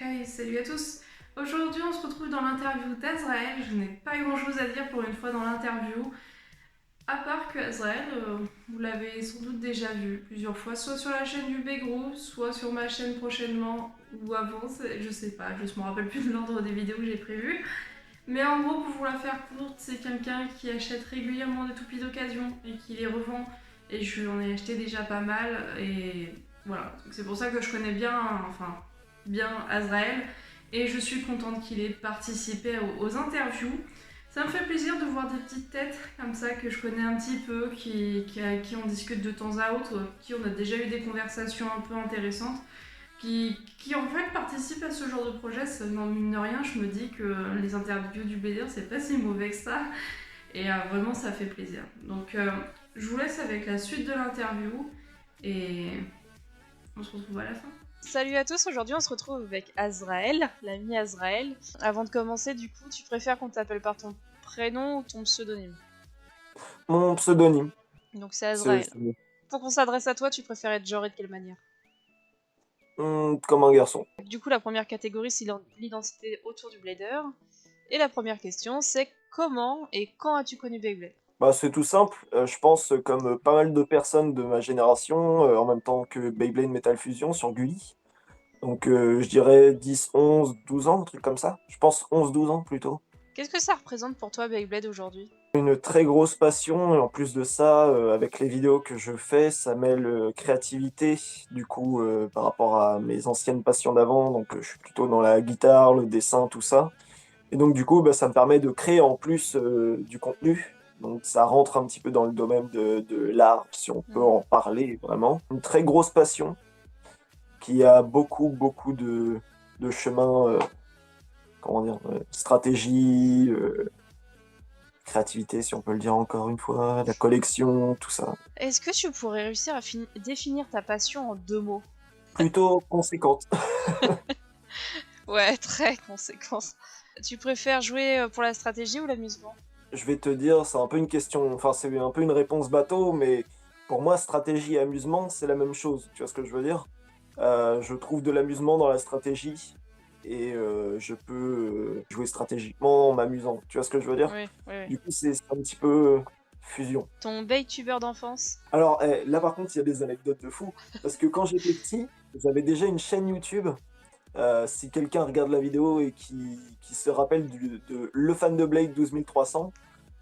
Hey, salut à tous. Aujourd'hui, on se retrouve dans l'interview d'Azrael. Je n'ai pas grand-chose à dire pour une fois dans l'interview, à part que Azrael, vous l'avez sans doute déjà vu plusieurs fois, soit sur la chaîne du Begrou, soit sur ma chaîne prochainement, ou avant, je sais pas, je me rappelle plus de l'ordre des vidéos que j'ai prévues. Mais en gros, pour vous la faire courte, c'est quelqu'un qui achète régulièrement des toupies d'occasion et qui les revend. Et je en ai acheté déjà pas mal. Et voilà, c'est pour ça que je connais bien, enfin, bien Azrael. Et je suis contente qu'il ait participé aux interviews. Ça me fait plaisir de voir des petites têtes comme ça que je connais un petit peu, avec qui on discute de temps à autre, avec qui on a déjà eu des conversations un peu intéressantes qui en fait participent à ce genre de projet. Non, mine de rien, je me dis que les interviews du BDR, c'est pas si mauvais que ça. Et vraiment, ça fait plaisir. Donc, je vous laisse avec la suite de l'interview. Et on se retrouve à la fin. Salut à tous, aujourd'hui on se retrouve avec Azrael, l'ami Azrael. Avant de commencer, du coup, tu préfères qu'on t'appelle par ton prénom ou ton pseudonyme? Mon pseudonyme, Donc c'est c'est Azrael. Pour qu'on s'adresse à toi, tu préfères être genré de quelle manière? comme un garçon. Du coup, la première catégorie, c'est l'identité autour du blader. Et la première question, c'est comment et quand as-tu connu Beyblade? Bah, c'est tout simple, je pense comme pas mal de personnes de ma génération, en même temps que Beyblade Metal Fusion sur Gulli. Donc je dirais 10, 11, 12 ans, un truc comme ça. Je pense 11, 12 ans plutôt. Qu'est-ce que ça représente pour toi Beyblade aujourd'hui? Une très grosse passion et en plus de ça, avec les vidéos que je fais, ça mêle, créativité, du coup, par rapport à mes anciennes passions d'avant, donc je suis plutôt dans la guitare, le dessin, tout ça. Et donc du coup, bah, ça me permet de créer en plus du contenu. Donc ça rentre un petit peu dans le domaine de l'art, si on peut en parler vraiment. Une très grosse passion qui a beaucoup, beaucoup de chemins, comment dire, stratégie, créativité, si on peut le dire encore une fois, la collection, tout ça. Est-ce que tu pourrais réussir à définir ta passion en 2 mots? Plutôt conséquente. Ouais, très conséquence. Tu préfères jouer pour la stratégie ou l'amusement? Je vais te dire, c'est un peu une question, enfin c'est un peu une réponse bateau, mais pour moi, stratégie et amusement, c'est la même chose. Tu vois ce que je veux dire? Je trouve de l'amusement dans la stratégie et je peux jouer stratégiquement en m'amusant. Tu vois ce que je veux dire? Oui, oui, oui. Du coup, c'est un petit peu fusion. Ton Beytuber d'enfance? Alors là, par contre, il y a des anecdotes de fou parce que quand j'étais petit, j'avais déjà une chaîne YouTube. Si quelqu'un regarde la vidéo et qui se rappelle de Le Fan de Blade 12300,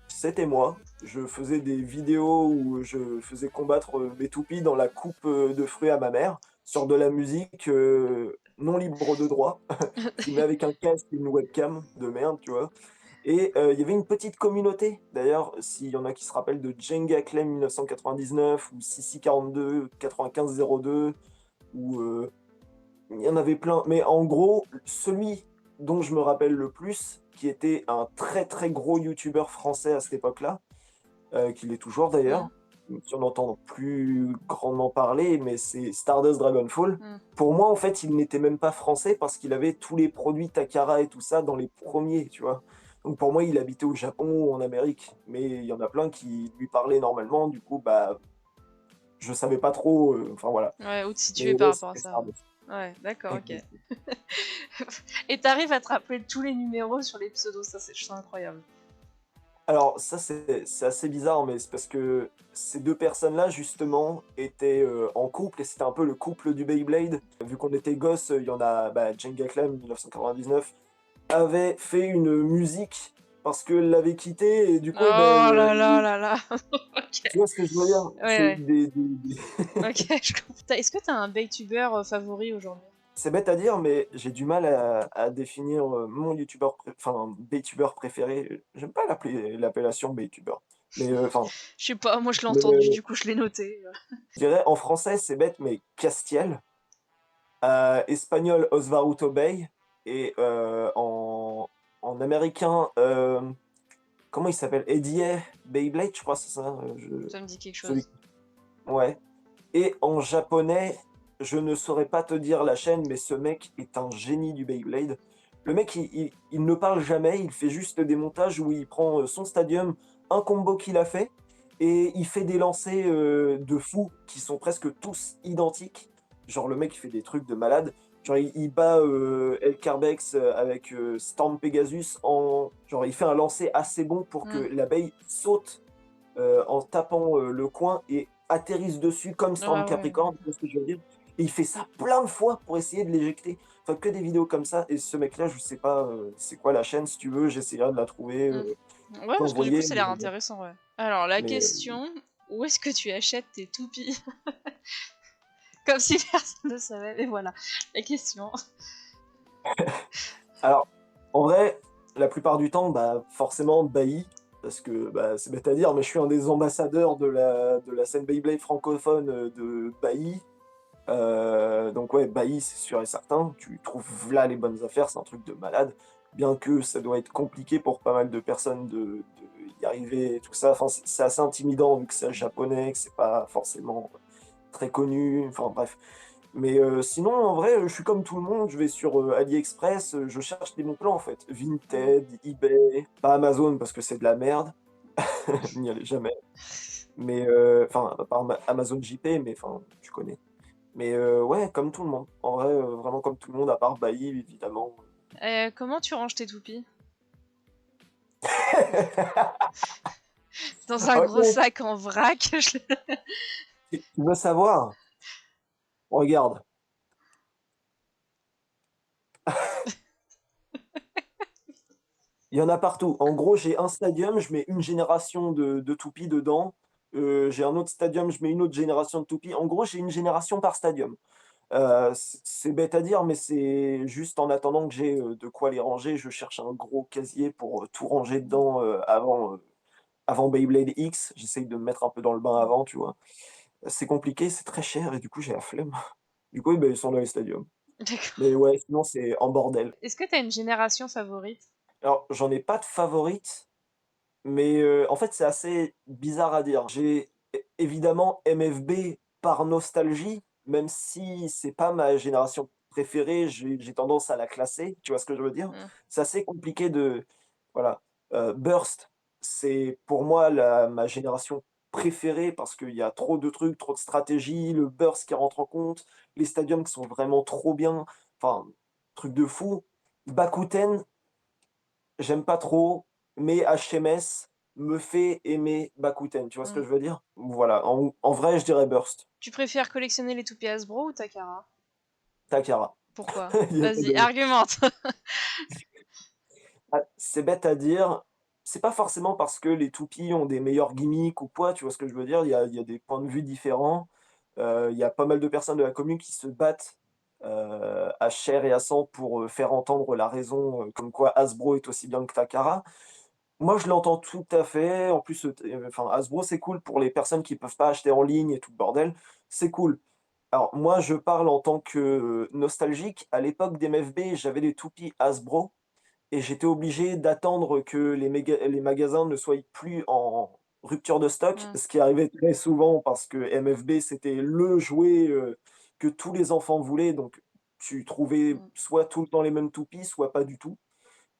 c'était moi. Je faisais des vidéos où je faisais combattre mes toupies dans la coupe de fruits à ma mère, sur de la musique non libre de droit, filmée avec un casque et une webcam de merde, tu vois. Et il y avait une petite communauté, d'ailleurs, s'il y en a qui se rappellent de Jenga Clem 1999 ou Sissi 42 9502, ou il y en avait plein. Mais en gros, celui dont je me rappelle le plus, qui était un très très gros youtubeur français à cette époque-là, qu'il est toujours d'ailleurs, Mm. si on n'entend plus grandement parler, mais c'est Stardust Dragonfall. Mm. Pour moi, en fait, il n'était même pas français parce qu'il avait tous les produits Takara et tout ça dans les premiers, tu vois. Donc pour moi, il habitait au Japon ou en Amérique. Mais il y en a plein qui lui parlaient normalement, du coup, bah, je savais pas trop, enfin voilà. Ouais, où te situer Mais par ouais, rapport à c'était ça. Stardust. Ouais, d'accord, ok. Exact. Et t'arrives à te rappeler tous les numéros sur les pseudos, ça c'est juste incroyable. Alors ça, c'est assez bizarre, mais c'est parce que ces 2 personnes-là, justement, étaient, en couple et c'était un peu le couple du Beyblade. Vu qu'on était gosses, il y en a, bah, Jenga Clem, 1999, avait fait une musique parce qu'elle l'avait quitté et du Oh coup, beh, là là là là. Ok. tu vois ce que je veux dire? Ouais, C'est ouais. des Ok, je comprends. Est-ce que t'as un Beytuber favori aujourd'hui? c'est bête à dire, mais j'ai du mal à définir, mon youtubeur enfin, Beytuber préféré. J'aime pas l'appellation Beytuber, mais, enfin, Je sais pas, moi je l'ai mais entendu, du coup je l'ai noté. je dirais en français, c'est bête, mais Castiel, espagnol Osvaldo Tobey et en américain, comment il s'appelle? Eddie Beyblade, je crois, c'est ça? Ça me dit quelque Celui chose. ouais et en japonais, je ne saurais pas te dire la chaîne, mais ce mec est un génie du Beyblade. Le mec, il ne parle jamais, il fait juste des montages où il prend, son stadium, un combo qu'il a fait et il fait des lancers, de fou qui sont presque tous identiques. Genre le mec, il fait des trucs de malade. Genre, il bat El Carbex avec Storm Pegasus genre, il fait un lancer assez bon pour que l'abeille saute en tapant le coin et atterrisse dessus comme Storm Ah ouais. Capricorn, tu vois ce que je veux dire? Et il fait ça plein de fois pour essayer de l'éjecter. Enfin, que des vidéos comme ça. Et ce mec-là, je sais pas c'est quoi la chaîne, si tu veux, j'essaierai de la trouver, Ouais, parce que du coup, t'envoyer, ça a l'air intéressant, ouais. Alors, la mais question, où est-ce que tu achètes tes toupies? Comme si personne ne savait, mais voilà, la question. alors, en vrai, la plupart du temps, bah, forcément, Bailly, parce que bah, c'est bête à dire, mais je suis un des ambassadeurs de la scène Beyblade francophone de Bailly. Donc ouais, Bailly, c'est sûr et certain, tu trouves là les bonnes affaires, c'est un truc de malade. Bien que ça doit être compliqué pour pas mal de personnes de y arriver et tout ça. Enfin, c'est assez intimidant vu que c'est japonais, que c'est pas forcément très connu, enfin bref. Mais sinon, en vrai, je suis comme tout le monde, je vais sur AliExpress, je cherche des bons plans en fait. Mm. Vinted, eBay, pas Amazon parce que c'est de la merde, n'y allez jamais. Mais enfin, à part Amazon JP, mais enfin, tu connais. Mais ouais, comme tout le monde. En vrai, vraiment comme tout le monde, à part Bailly, évidemment. Comment tu ranges tes toupies? Dans un gros Ok, sac en vrac. tu veux savoir? Regarde. Il y en a partout. En gros, j'ai un stadium, je mets une génération de toupies dedans. J'ai un autre stadium, je mets une autre génération de toupies. En gros, j'ai une génération par stadium. C'est bête à dire, mais c'est juste en attendant que j'ai de quoi les ranger, je cherche un gros casier pour tout ranger dedans avant Beyblade X. J'essaye de me mettre un peu dans le bain avant, tu vois. C'est compliqué, c'est très cher et du coup, j'ai la flemme. Du coup, ben, ils sont dans les stadiums. D'accord. Mais ouais, sinon, c'est en bordel. Est-ce que t'as une génération favorite? Alors, j'en ai pas de favorite. Mais en fait, c'est assez bizarre à dire. J'ai évidemment MFB par nostalgie, même si c'est pas ma génération préférée, j'ai tendance à la classer, tu vois ce que je veux dire? Mm. C'est assez compliqué de voilà. Burst, c'est pour moi ma génération préférée parce qu'il y a trop de trucs, trop de stratégies, le burst qui rentre en compte, les stadiums qui sont vraiment trop bien, enfin, truc de fou. Bakuten, j'aime pas trop, mais HMS me fait aimer Bakuten, tu vois ce que Mm. je veux dire? Voilà, en vrai, je dirais Burst. Tu préfères collectionner les toupies Hasbro ou Takara? Takara. Pourquoi? Il y a pas Vas-y, de argumente. ah, c'est bête à dire, c'est pas forcément parce que les toupies ont des meilleurs gimmicks ou quoi, tu vois ce que je veux dire? Il y a des points de vue différents. Il y a pas mal de personnes de la commune qui se battent, à chair et à sang pour, faire entendre la raison, comme quoi Hasbro est aussi bien que Takara. Moi, je l'entends tout à fait. En plus, enfin, Hasbro, c'est cool pour les personnes qui peuvent pas acheter en ligne et tout le bordel. C'est cool. Alors, moi, je parle en tant que nostalgique. À l'époque d'MFB, j'avais des toupies Hasbro et j'étais obligé d'attendre que les magasins ne soient plus en rupture de stock, Mm. ce qui arrivait très souvent parce que MFB, c'était le jouet que tous les enfants voulaient. Donc, tu trouvais Mm. soit tout le temps les mêmes toupies, soit pas du tout.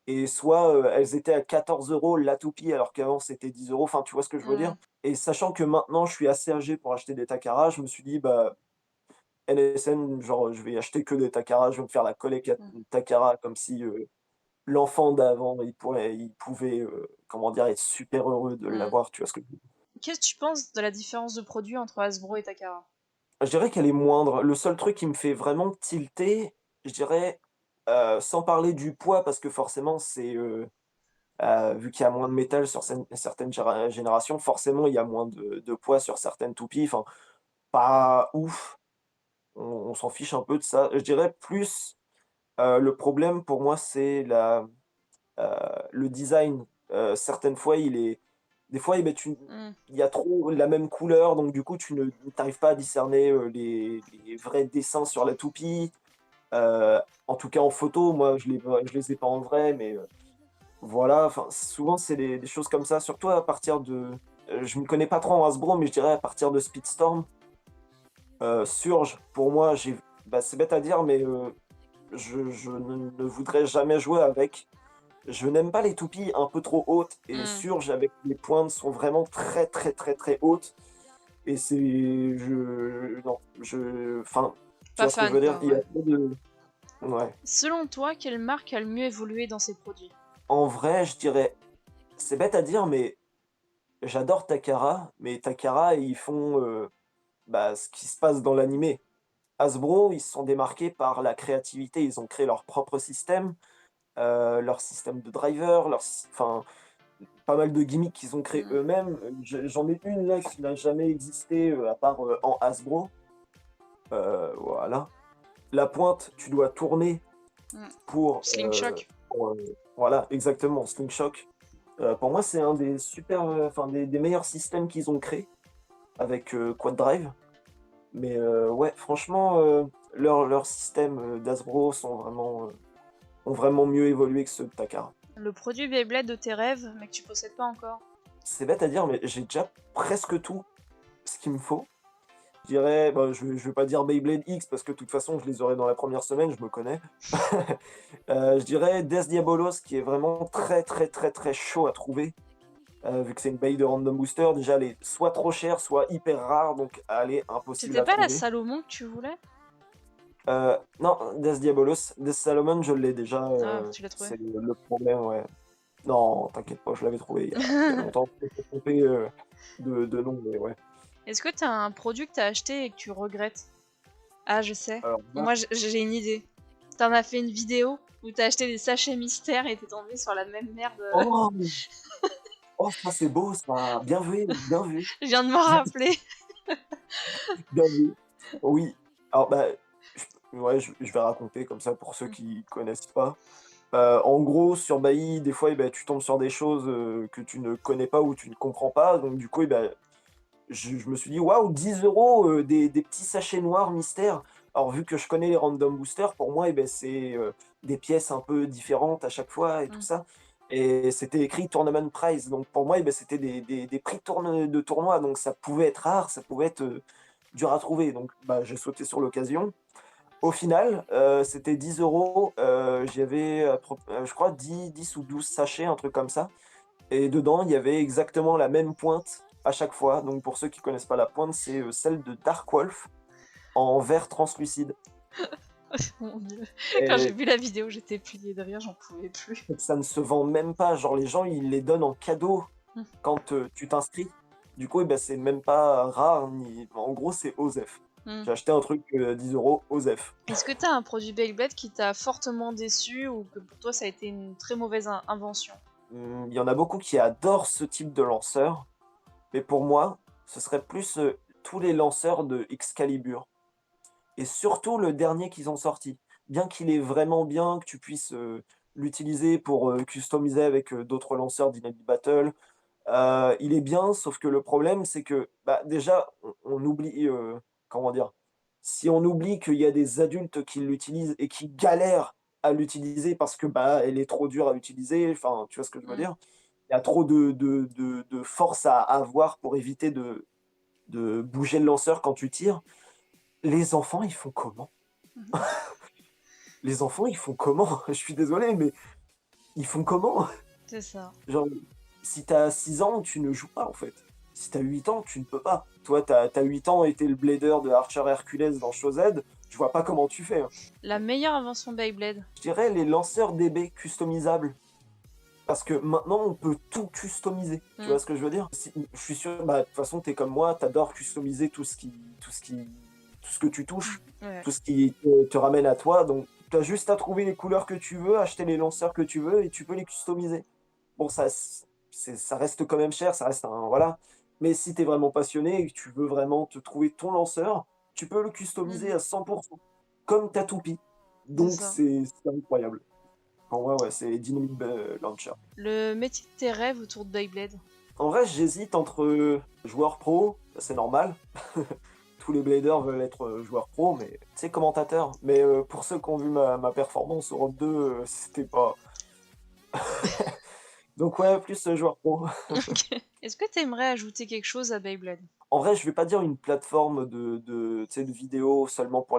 Et soit, elles étaient à 14 € la toupie alors qu'avant c'était 10 €, enfin tu vois ce que je veux dire? Mm. Et sachant que maintenant je suis assez âgé pour acheter des Takara, je me suis dit: «Bah, NSN, genre, je vais acheter que des Takara, je vais me faire la collecte Mm. Takara comme si, l'enfant d'avant il pouvait, comment dire? Être super heureux de Mm. l'avoir», tu vois ce que je veux dire? Qu'est-ce que tu penses de la différence de produit entre Hasbro et Takara? Je dirais qu'elle est moindre. Le seul truc qui me fait vraiment tilter, je dirais, sans parler du poids parce que forcément c'est, vu qu'il y a moins de métal sur certaines générations, forcément, il y a moins de poids sur certaines toupies. Enfin, pas ouf, on s'en fiche un peu de ça. Je dirais plus, le problème pour moi, c'est heu, le design. Certaines fois, des fois, Mm. il y a trop la même couleur, donc du coup, tu ne tu pas à discerner, les vrais dessins sur la toupie. En tout cas en photo, moi, je les ai pas en vrai, mais voilà, enfin, souvent c'est des choses comme ça, surtout à partir de je ne connais pas trop en Hasbro, mais je dirais à partir de Speedstorm, Surge, pour moi, bah, c'est bête à dire, mais je ne voudrais jamais jouer avec. Je n'aime pas les toupies un peu trop hautes et Mm. Surge avec les pointes sont vraiment très, très, très, très hautes et c'est je non, enfin, tu Pas vois ce que je fan, veux dire? quoi, Il y a ouais. trop de Ouais. Selon toi, quelle marque a le mieux évolué dans ses produits? En vrai, je dirais, c'est bête à dire, mais j'adore Takara, mais Takara, ils font ce qui se passe dans l'animé. Hasbro, ils se sont démarqués par la créativité, ils ont créé leur système de driver, enfin, pas mal de gimmicks qu'ils ont créés Mm. eux-mêmes. J'en ai une là qui n'a jamais existé à part en Hasbro. Voilà. La pointe, tu dois tourner Mm. pour, Sling Shock. voilà, exactement, Slingshot. Pour moi, c'est un des enfin des meilleurs systèmes qu'ils ont créés avec Quad Drive. Mais ouais, franchement, leurs systèmes d'Hasbro ont vraiment mieux évolué que ceux de Takara. Le produit Beyblade de tes rêves, mais que tu possèdes pas encore. C'est bête à dire, mais j'ai déjà presque tout ce qu'il me faut. Je dirais, bah, je vais pas dire Beyblade X parce que de toute façon, je les aurai dans la première semaine, je me connais. Je dirais Death Diabolos qui est vraiment très très très très chaud à trouver. Vu que c'est une paye de random booster, déjà elle est soit trop chère, soit hyper rare, donc elle est impossible C'était à pas la trouver. Salomon que tu voulais? Non, Death Diabolos, Death Salomon, je l'ai déjà, Ah, tu l'as trouvé. c'est le problème, ouais. Non, t'inquiète pas, je l'avais trouvé il y a longtemps. Je me suis trompé de nom, mais ouais. Est-ce que t'as un produit que t'as acheté et que tu regrettes? Ah, je sais. Alors là, Moi, j'ai une idée. T'en as fait une vidéo où t'as acheté des sachets mystères et t'es tombé sur la même merde. oh, oh, ça c'est beau, ça. Bien vu, bien vu, Je viens de m'en rappeler. bien vu. Oui. Alors bah, ouais, je vais raconter comme ça pour ceux qui connaissent pas. En gros, sur Bailly, des fois, tu tombes sur des choses que tu ne connais pas ou tu ne comprends pas. Donc du coup, je me suis dit, waouh, 10 euros, des petits sachets noirs mystères. Alors, vu que je connais les random boosters, pour moi, c'est des pièces un peu différentes à chaque fois et tout Mm. ça. Et c'était écrit Tournament Prize. Donc, pour moi, c'était des prix de tournoi. Donc, ça pouvait être rare, ça pouvait être dur à trouver. Donc, j'ai sauté sur l'occasion. Au final, c'était 10 euros. J'y avais, je crois, 10 ou 12 sachets, un truc comme ça. Et dedans, il y avait exactement la même pointe à chaque fois. Donc pour ceux qui connaissent pas la pointe, c'est celle de Dark Wolf en verre translucide. Mon Dieu. Quand j'ai Et vu la vidéo, j'étais pliée de rire, j'en pouvais plus. ça ne se vend même pas. Genre les gens, ils les donnent en cadeau Mm. quand tu t'inscris. Du coup, c'est même pas rare. En gros, c'est OSEF. Mm. J'ai acheté un truc 10 euros OSEF. Est-ce que t'as un produit Beyblade qui t'a fortement déçu ou que pour toi ça a été une très mauvaise invention? Il y en a beaucoup qui adorent ce type de lanceur. Mais pour moi, ce serait plus tous les lanceurs de Excalibur. Et surtout le dernier qu'ils ont sorti. Bien qu'il est vraiment bien, que tu puisses l'utiliser pour customiser avec d'autres lanceurs Dynamite Battle, il est bien, sauf que le problème, c'est que déjà, on oublie, comment dire, si on oublie qu'il y a des adultes qui l'utilisent et qui galèrent à l'utiliser parce que elle est trop dure à utiliser, enfin, tu vois ce que je veux Mm. dire? Il y a trop de force à avoir pour éviter de bouger le lanceur quand tu tires. Les enfants, ils font comment? Mhm. Les enfants, ils font comment? Je suis désolé, mais ils font comment? C'est ça. Genre, si t'as 6 ans, tu ne joues pas, en fait. Si t'as 8 ans, tu ne peux pas. Toi, t'as 8 ans et t'es le blader de Archer Hercules dans Show-Z, je vois pas comment tu fais, hein. La meilleure invention Beyblade. Je dirais les lanceurs DB customisables. Parce que maintenant, on peut tout customiser. Tu Mm. vois ce que je veux dire? Je suis sûr, de toute façon, t'es comme moi, t'adores customiser tout ce que tu touches, Ouais. tout ce qui te ramène à toi. Donc, t'as juste à trouver les couleurs que tu veux, acheter les lanceurs que tu veux et tu peux les customiser. Bon, ça reste quand même cher, ça reste un, voilà. Mais si t'es vraiment passionné et que tu veux vraiment te trouver ton lanceur, tu peux le customiser Mhm. à 100%, comme ta toupie. C'est Donc, ça. c'est incroyable. Pour moi, ouais, c'est Dynamic Launcher. Le métier de tes rêves autour de Beyblade. En vrai, j'hésite entre joueur pro, c'est normal. Tous les bladers veulent être joueurs pro, mais tu sais, commentateur. Mais pour ceux qui ont vu ma performance Europe 2, c'était pas. Donc, ouais, plus joueur pro. Est-ce que t'aimerais ajouter quelque chose à Beyblade? En vrai, je vais pas dire une plateforme tu sais, de vidéos seulement pour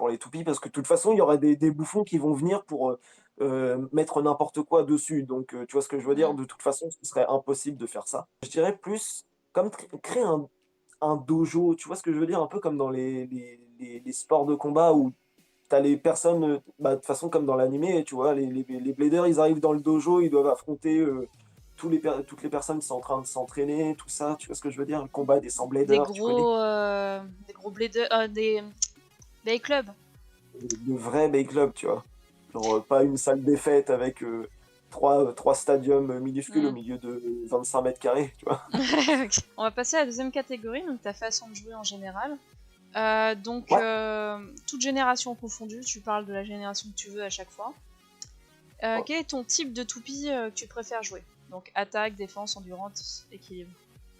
les toupies, parce que de toute façon, il y aurait des bouffons qui vont venir pour mettre n'importe quoi dessus. Donc, tu vois ce que je veux dire? Mm. De toute façon, ce serait impossible de faire ça. Je dirais plus comme créer un dojo, tu vois ce que je veux dire? Un peu comme dans les sports de combat où t'as les personnes, bah, de toute façon, comme dans l'animé, tu vois, les bladers, ils arrivent dans le dojo, ils doivent affronter toutes les personnes qui sont en train de s'entraîner, tout ça, tu vois ce que je veux dire? Le combat des 100 bladers, tu connais? Des gros bladers, des clubs. De vrais Bay Club, tu vois. Genre, pas une salle des fêtes avec trois stadiums minuscules au Hmm. milieu de 25 mètres carrés, tu vois. Ok. On va passer à la deuxième catégorie, donc ta façon de jouer en général. Ouais, Toute génération confondue, tu parles de la génération que tu veux à chaque fois. ouais. Quel est ton type de toupie que tu préfères jouer? Donc attaque, défense, endurance, équilibre.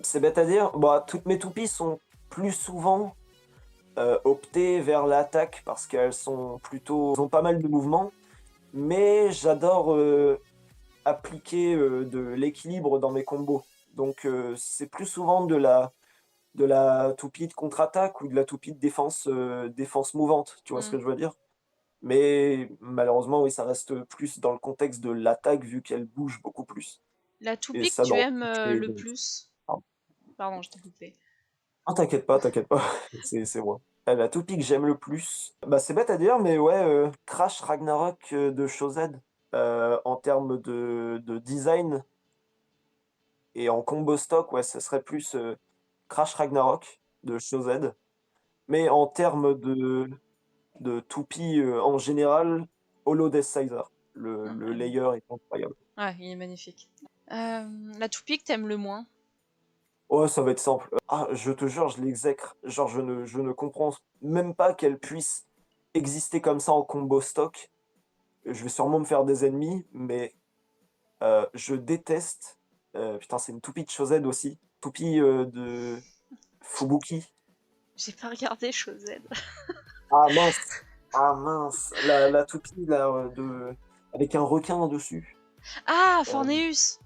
C'est bête à dire. Bah, toutes mes toupies sont plus souvent optées vers l'attaque parce qu'elles sont plutôt... Elles ont pas mal de mouvements, mais j'adore appliquer de l'équilibre dans mes combos. Donc c'est plus souvent de la toupie de contre-attaque ou de la toupie de défense mouvante, tu vois ce Hmm. que je veux dire? Mais malheureusement, oui, ça reste plus dans le contexte de l'attaque vu qu'elle bouge beaucoup plus. La Et toupie que ça tu dans aimes toutes les... le plus. Pardon. Pardon, je t'ai coupé. Ah, t'inquiète pas, c'est moi. La toupie que j'aime le plus, bah c'est bête à dire, mais ouais, Crash Ragnarok de Shozen, en termes de design et en combo stock, ouais, ce serait plus Crash Ragnarok de Shozen. Mais en termes de toupie en général, Holo Death Sizer. Le Ah, layer est incroyable. ouais, il est magnifique. La toupie que t'aimes le moins. Ouais, ça va être simple. Ah, je te jure, je l'exècre. Genre, je ne comprends même pas qu'elle puisse exister comme ça en combo stock. Je vais sûrement me faire des ennemis, mais je déteste. Putain, c'est une toupie de Chozen aussi. Toupie de Fubuki. J'ai pas regardé Chosen. Ah mince! Ah mince! La toupie là, avec un requin dessus. Ah, Euh, Forneus.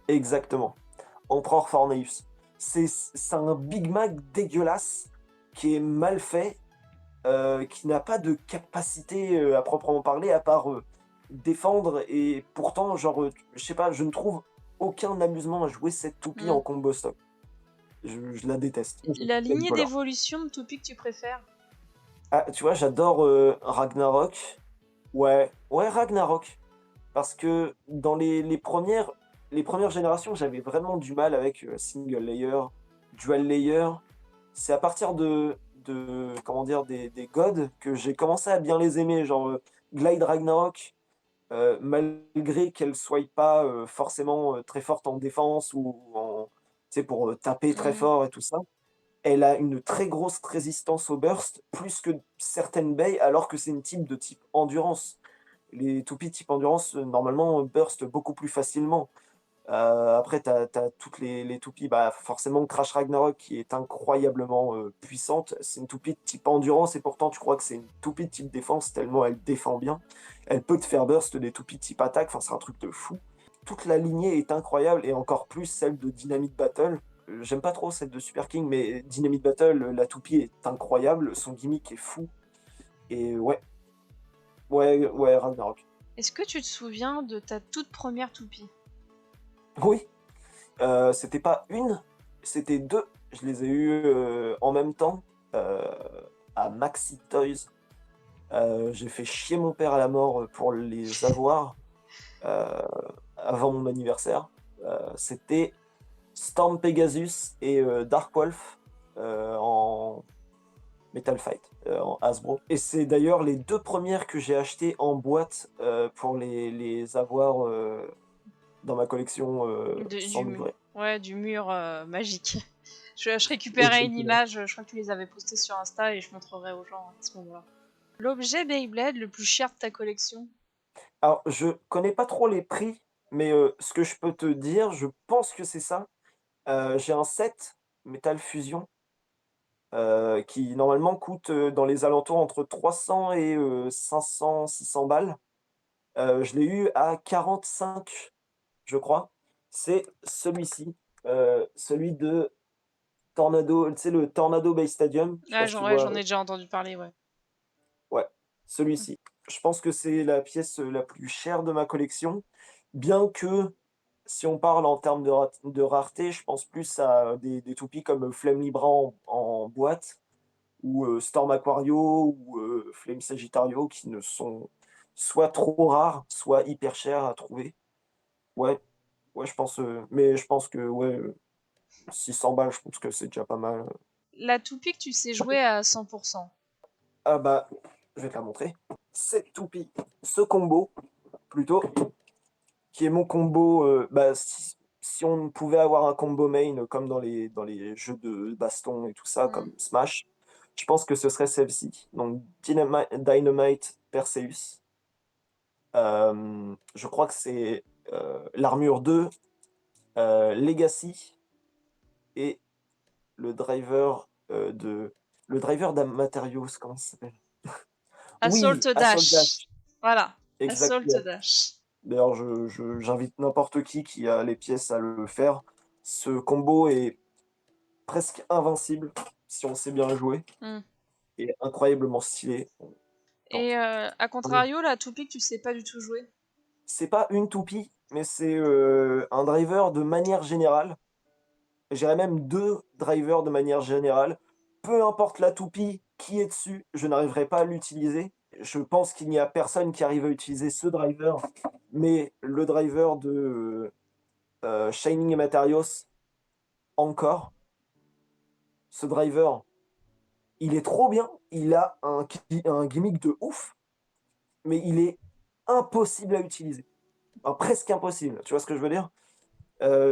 exactement. Empereur Forneus. C'est un Big Mac dégueulasse qui est mal fait, qui n'a pas de capacité à proprement parler à part défendre et pourtant, genre, je sais pas, je ne trouve aucun amusement à jouer cette toupie Hmm. en combo stock. Je la déteste. Je La l'aime lignée pas, là. d'évolution de toupie que tu préfères. Ah, tu vois, j'adore Ragnarok. Ouais, ouais, Ragnarok. Parce que dans les premières générations, j'avais vraiment du mal avec single layer, dual layer. C'est à partir comment dire, des gods que j'ai commencé à bien les aimer, genre Glide Ragnarok, malgré qu'elle soit pas forcément très forte en défense ou tu sais, pour taper très Hmm. fort et tout ça. Elle a une très grosse résistance au burst, plus que certaines baies, alors que c'est une type de type endurance. Les toupies type endurance, normalement, burst beaucoup plus facilement. Après, tu as toutes les toupies, bah, forcément Crash Ragnarok qui est incroyablement puissante. C'est une toupie de type endurance et pourtant tu crois que c'est une toupie de type défense tellement elle défend bien. Elle peut te faire burst des toupies type attaque, enfin c'est un truc de fou. Toute la lignée est incroyable et encore plus celle de Dynamite Battle. J'aime pas trop celle de Super King, mais Dynamite Battle, la toupie est incroyable, son gimmick est fou. Et ouais, ouais, Ragnarok. Est-ce que tu te souviens de ta toute première toupie? Oui, c'était pas une, c'était deux. Je les ai eus en même temps euh, à Maxi Toys. J'ai fait chier mon père à la mort pour les avoir euh, avant mon anniversaire. C'était Storm Pegasus et Dark Wolf en Metal Fight, en Hasbro. Et c'est d'ailleurs les deux premières que j'ai achetées en boîte pour les avoir dans ma collection sans livret. Ouais, du mur magique. Je récupérais une Exactement. image, je crois que tu les avais postées sur Insta et je montrerai aux gens à ce moment-là. L'objet Beyblade le plus cher de ta collection? Alors, je connais pas trop les prix, mais ce que je peux te dire, je pense que c'est ça. J'ai un set Metal Fusion qui normalement coûte dans les alentours entre 300 et 500-600 balles. Je l'ai eu à 45, je crois. C'est celui-ci, celui de Tornado, tu sais, le Tornado Bay Stadium. Je sais Ah, pas si tu ouais, vois. j'en ai déjà entendu parler, ouais. Ouais, celui-ci. Je pense que c'est la pièce la plus chère de ma collection, bien que si on parle en termes de rareté, je pense plus à des toupies comme Flemme Libra en boîte ou Storm Aquario ou Flame Sagittario qui ne sont soit trop rares, soit hyper chers à trouver. Ouais, ouais, mais je pense que ouais, 600 balles, je pense que c'est déjà pas mal. La toupie que tu sais jouer à 100%. Ah bah, je vais te la montrer. Cette toupie, ce combo, plutôt, qui est mon combo. Bah, si on pouvait avoir un combo main comme dans les jeux de baston et tout ça, Mm. comme Smash, je pense que ce serait celle-ci. Donc, Dynamite Perseus. Je crois que c'est l'armure 2, Legacy et le driver le driver d'Amaterios, comment ça s'appelle? Assault Oui, Assault Dash. Dash, Voilà. Assault exactement. Dash. D'ailleurs, j'invite n'importe qui a les pièces à le faire. Ce combo est presque invincible si on sait bien le jouer Mm. et incroyablement stylé. Et à contrario, la toupie que tu sais pas du tout jouer. C'est pas une toupie, mais c'est un driver de manière générale. J'irais même deux drivers de manière générale. Peu importe la toupie qui est dessus, je n'arriverai pas à l'utiliser. Je pense qu'il n'y a personne qui arrive à utiliser ce driver, mais le driver de Shining et Materials, encore. Ce driver, il est trop bien. Il a un gimmick de ouf, mais il est impossible à utiliser. Enfin, presque impossible. Tu vois ce que je veux dire?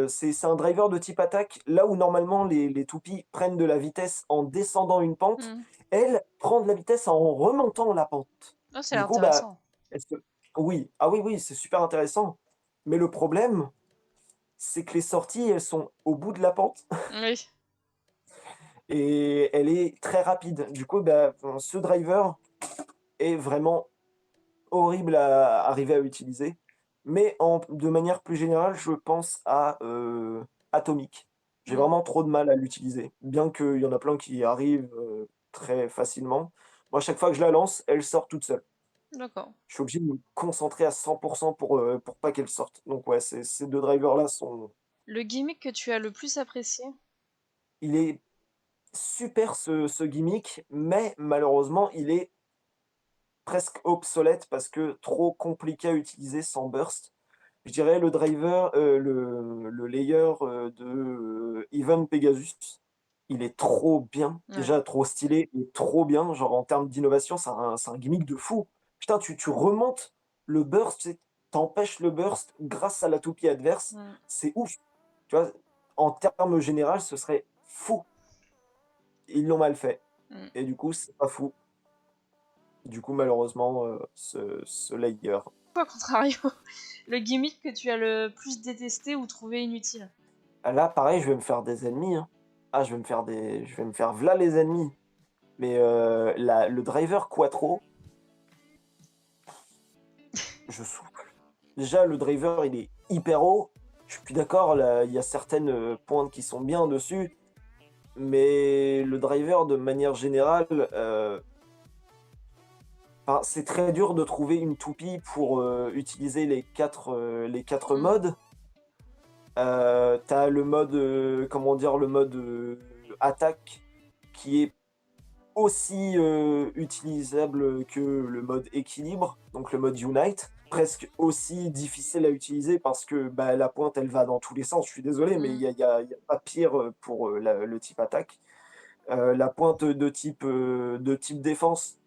C'est un driver de type attaque, là où normalement les toupies prennent de la vitesse en descendant une pente, Mm. elle prend de la vitesse en remontant la pente. Oh, c'est Du coup, bah, intéressant. oui, ah oui, oui, c'est super intéressant. Mais le problème, c'est que les sorties, elles sont au bout de la pente Oui. et elle est très rapide. Du coup, bah, ce driver est vraiment horrible à arriver à utiliser. Mais de manière plus générale, je pense à Atomic. J'ai Mm. vraiment trop de mal à l'utiliser, bien qu'il y en a plein qui arrivent très facilement. Moi, chaque fois que je la lance, elle sort toute seule. D'accord. Je suis obligé de me concentrer à 100% pour pas qu'elle sorte. Donc ouais, ces deux drivers-là sont... Le gimmick que tu as le plus apprécié? Il est super ce gimmick, mais malheureusement, il est presque obsolète parce que trop compliqué à utiliser sans burst. Je dirais le driver, le layer de Even Pegasus, il est trop bien, Ouais. déjà trop stylé et trop bien. Genre en termes d'innovation, c'est un gimmick de fou. Putain, tu remontes le burst, t'empêches le burst grâce à la toupie adverse, Mm. c'est ouf. Tu vois, en termes généraux, ce serait fou. Ils l'ont mal fait. Mm. Et du coup, c'est pas fou. Du coup, malheureusement, ce layer. Au contrario, le gimmick que tu as le plus détesté ou trouvé inutile? Ah, là, pareil, je vais me faire des ennemis, hein. Ah, je vais me faire v'là les ennemis. Mais le driver Quattro, je souffle. Déjà, le driver, il est hyper haut. Je suis d'accord, là, il y a certaines pointes qui sont bien dessus. Mais le driver, de manière générale, enfin, c'est très dur de trouver une toupie pour utiliser les quatre Mm. modes. T'as le mode, comment dire, le mode attaque qui est aussi utilisable que le mode équilibre, donc le mode Unite, presque aussi difficile à utiliser parce que bah, la pointe elle va dans tous les sens, je suis désolé, mais il Mm. n'y a, y a- y a pas pire pour le type attaque. La pointe de type défense,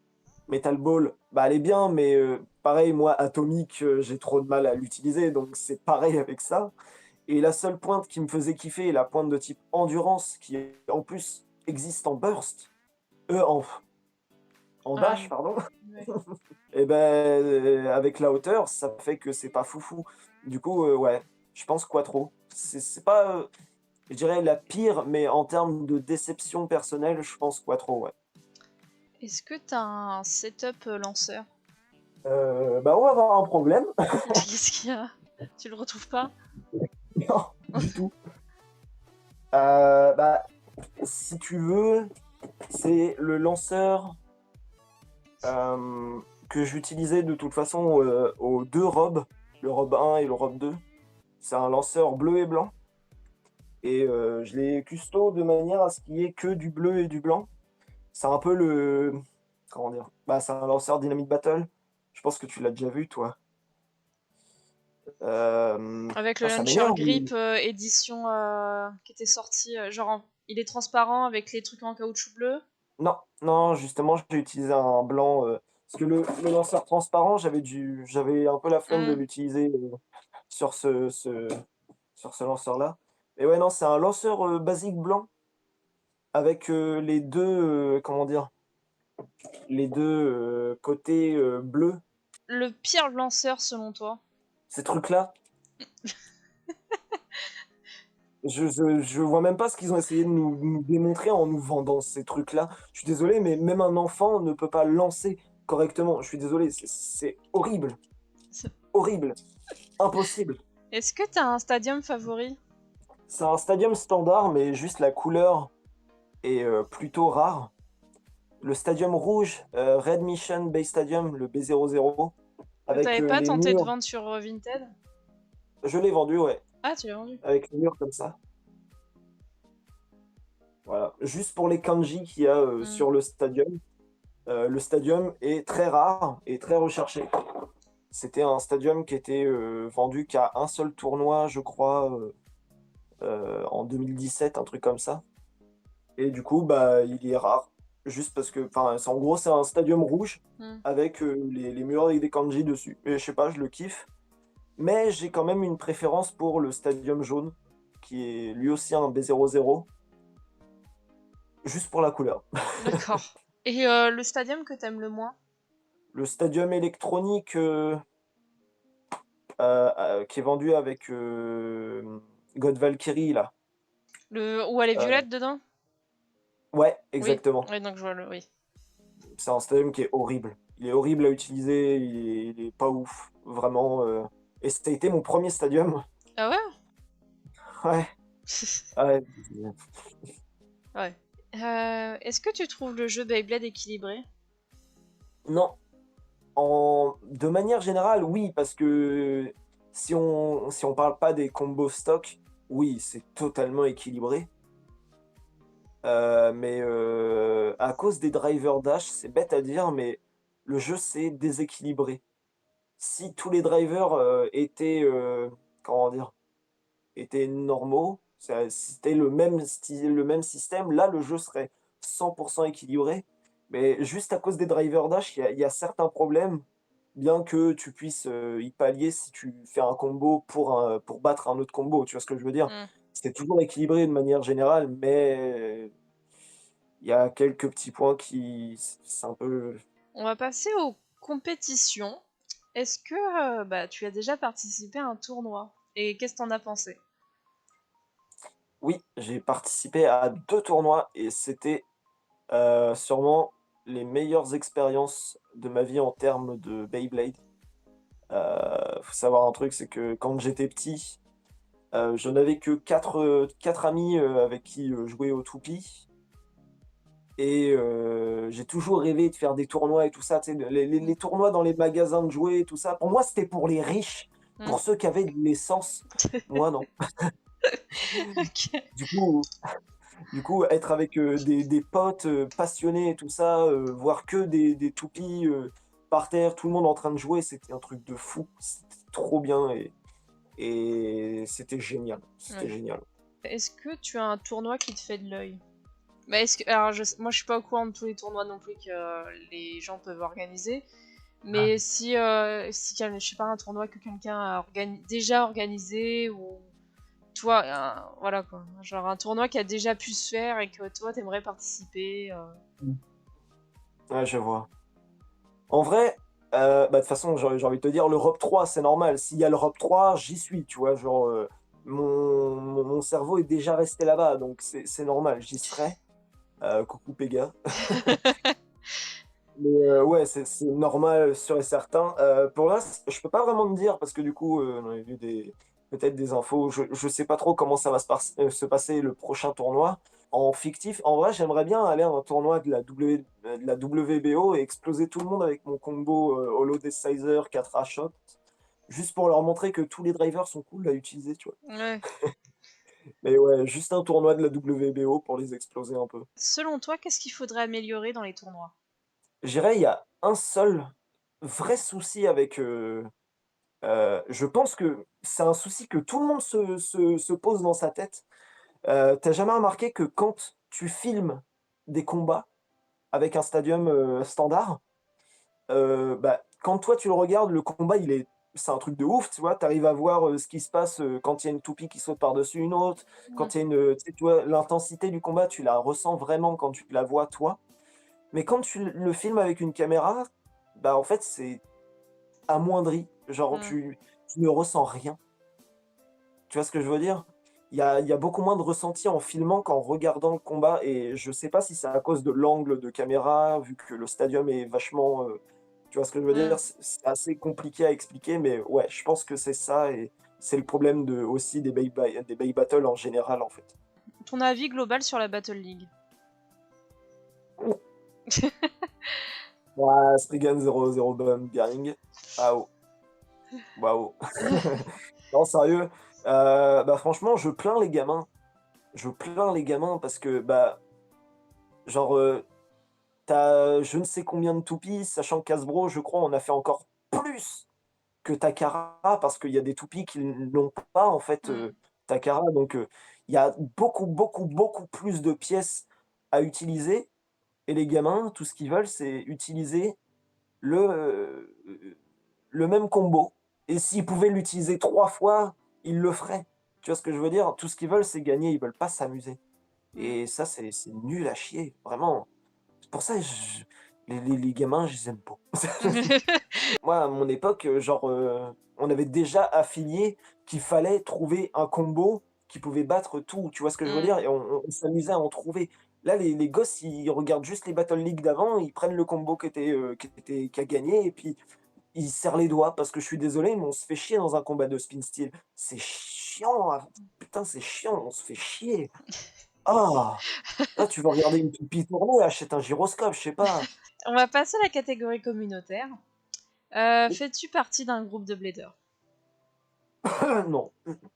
Metal Ball, bah, elle est bien, mais pareil, moi, Atomic, j'ai trop de mal à l'utiliser, donc c'est pareil avec ça. Et la seule pointe qui me faisait kiffer est la pointe de type endurance, qui en plus existe en burst, en Ah dash, oui. pardon. Ouais. Et ben avec la hauteur, ça fait que c'est pas foufou. Du coup, ouais, je pense Quattro. C'est pas, je dirais la pire, mais en termes de déception personnelle, je pense Quattro, ouais. Est-ce que t'as un setup lanceur? Bah on va avoir un problème. Qu'est-ce qu'il y a? Tu le retrouves pas? Non, du tout. Bah, si tu veux, c'est le lanceur que j'utilisais de toute façon aux deux robes, le robe 1 et le robe 2. C'est un lanceur bleu et blanc. Et je l'ai custo de manière à ce qu'il y ait que du bleu et du blanc. C'est un peu le. Comment dire? Bah, c'est un lanceur Dynamite Battle. Je pense que tu l'as déjà vu, toi. Avec le Ah, ça launcher m'énerve. grip édition qui était sorti, il est transparent avec les trucs en caoutchouc bleu. Non, non, justement, j'ai utilisé un blanc. Parce que le lanceur transparent, j'avais un peu la flemme de Hmm. l'utiliser sur sur ce lanceur-là. Et ouais, non, c'est un lanceur basique blanc avec les deux, comment dire, les deux côtés bleus. Le pire lanceur selon toi? Ces trucs-là, je vois même pas ce qu'ils ont essayé de nous démontrer en nous vendant ces trucs-là. Je suis désolé, mais même un enfant ne peut pas lancer correctement. Je suis désolé, c'est horrible, horrible, impossible. Est-ce que t'as un stadium favori? C'est un stadium standard, mais juste la couleur est plutôt rare. Le stadium rouge, Red Mission Bay Stadium, le B00, Que avec t'avais pas les tenté de murs. vendre sur Vinted? Je l'ai vendu, ouais, Ah, tu l'as vendu. avec les murs comme ça. Voilà. Juste pour les kanji qu'il y a Hmm. sur le stadium. Le stadium est très rare et très recherché. C'était un stadium qui était vendu qu'à un seul tournoi, je crois, en 2017, un truc comme ça. Et du coup, bah, il est rare. Juste parce que, enfin, en gros, c'est un stadium rouge Hmm. avec les murs avec des kanji dessus. Et je sais pas, je le kiffe. Mais j'ai quand même une préférence pour le stadium jaune, qui est lui aussi un B00, juste pour la couleur. D'accord. Et le stadium que t'aimes le moins? Le stadium électronique qui est vendu avec God Valkyrie, là. Le où elle est Euh, violette dedans? ouais, Oui. exactement. Oui, donc je vois le. Oui. C'est un stadium qui est horrible. Il est horrible à utiliser, il est pas ouf, vraiment. Et ça a été mon premier stadium. Ah ouais? Ouais, ouais. Ouais. Est-ce que tu trouves le jeu Beyblade équilibré? Non, de manière générale, oui, parce que si on parle pas des combos stock, oui, c'est totalement équilibré. Mais à cause des drivers dash, c'est bête à dire, mais le jeu s'est déséquilibré. Si tous les drivers étaient, comment dire, étaient normaux, si c'était le même style, le même système, là le jeu serait 100% équilibré. Mais juste à cause des drivers dash, il y a certains problèmes, bien que tu puisses y pallier si tu fais un combo pour battre un autre combo, tu vois ce que je veux dire? Hmm. C'est toujours équilibré de manière générale, mais il y a quelques petits points qui c'est un peu. On va passer aux compétitions. Est-ce que bah, tu as déjà participé à un tournoi? Et qu'est-ce que t'en as pensé? Oui, j'ai participé à 2 tournois et c'était, sûrement les meilleures expériences de ma vie en termes de Beyblade. Faut savoir un truc, c'est que quand j'étais petit, je n'avais que 4 amis, avec qui, jouer aux toupies et j'ai toujours rêvé de faire des tournois et tout ça, tu sais, Hmm. les tournois dans les magasins de jouets et tout ça. Pour moi, c'était pour les riches, Hmm. pour ceux qui avaient de l'essence. Moi, non. Ok. Du coup Du coup, être avec des potes passionnés et tout ça, voir que des toupies par terre, tout le monde en train de jouer, c'était un truc de fou. C'était trop bien et c'était génial. C'était Ouais. génial. Est-ce que tu as un tournoi qui te fait de l'œil? Bah, alors moi je suis pas au courant de tous les tournois non plus que les gens peuvent organiser, mais si y a, je sais pas, un tournoi que quelqu'un a déjà organisé ou toi, voilà quoi, genre un tournoi qui a déjà pu se faire et que toi t'aimerais participer. Mm. Ouais, je vois. En vrai, bah, de toute façon, j'ai envie de te dire, l'Europe 3, c'est normal. S'il y a l'Europe 3, j'y suis, tu vois. Genre, mon cerveau est déjà resté là-bas, donc c'est normal, j'y serai. Coucou Péga. Mais ouais, c'est normal, sûr et certain. Pour là, je peux pas vraiment me dire parce que du coup, on a vu peut-être des infos. Je sais pas trop comment ça va se passer le prochain tournoi. En fictif, en vrai, j'aimerais bien aller à un tournoi de la WBO et exploser tout le monde avec mon combo Holo Decizer 4 shot, juste pour leur montrer que tous les drivers sont cool à utiliser, tu vois. Ouais. Mais ouais, juste un tournoi de la WBO pour les exploser un peu. Selon toi, qu'est-ce qu'il faudrait améliorer dans les tournois? Je dirais, il y a un seul vrai souci avec, je pense que c'est un souci que tout le monde se pose dans sa tête. Tu jamais remarqué que quand tu filmes des combats avec un stadium, standard, bah, quand toi tu le regardes, le combat c'est un truc de ouf, tu vois? Tu arrives à voir, ce qui se passe, quand il y a une toupie qui saute par-dessus une autre, Mmh. quand il y a une, tu sais, tu vois? L'intensité du combat, tu la ressens vraiment quand tu la vois toi. Mais quand tu le filmes avec une caméra, bah, en fait, c'est amoindri. Genre Mmh. tu ne ressens rien. Tu vois ce que je veux dire? Il y a beaucoup moins de ressenti en filmant qu'en regardant le combat et je sais pas si c'est à cause de l'angle de caméra, vu que le stadium est vachement, tu vois ce que je veux Mmh. dire? C'est assez compliqué à expliquer, mais ouais, je pense que c'est ça et c'est le problème aussi des Bay Battle en général, en fait. Ton avis global sur la Battle League? Ouais, Spriggan 0-0 Bering. Waouh, waouh. Non, sérieux, bah, franchement, je plains les gamins. Je plains les gamins parce que, bah, genre, tu je ne sais combien de toupies, sachant qu'Hasbro, je crois, en a fait encore plus que Takara, parce qu'il y a des toupies qui n'ont pas, en fait, Mmh. Takara. Donc, il y a beaucoup, beaucoup, beaucoup plus de pièces à utiliser et les gamins, tout ce qu'ils veulent, c'est utiliser le, le même combo et s'ils pouvaient l'utiliser 3 fois, ils le feraient. Tu vois ce que je veux dire? Tout ce qu'ils veulent, c'est gagner, ils veulent pas s'amuser Mmh. et ça, c'est nul à chier, vraiment. C'est pour ça, les gamins, je les aime pas. Moi, à mon époque, genre, on avait déjà affilié qu'il fallait trouver un combo qui pouvait battre tout, tu vois ce que je veux Mmh. dire? Et on s'amusait à en trouver. Là, les gosses, ils regardent juste les Battle League d'avant, ils prennent le combo qui a gagné et puis ils serrent les doigts parce que je suis désolé, mais on se fait chier dans un combat de spin steel. C'est chiant, putain, c'est chiant, on se fait chier. Ah! Là, tu veux regarder une pupille tourner, achète un gyroscope, je sais pas. On va passer à la catégorie communautaire. Fais-tu partie d'un groupe de bladers? Non.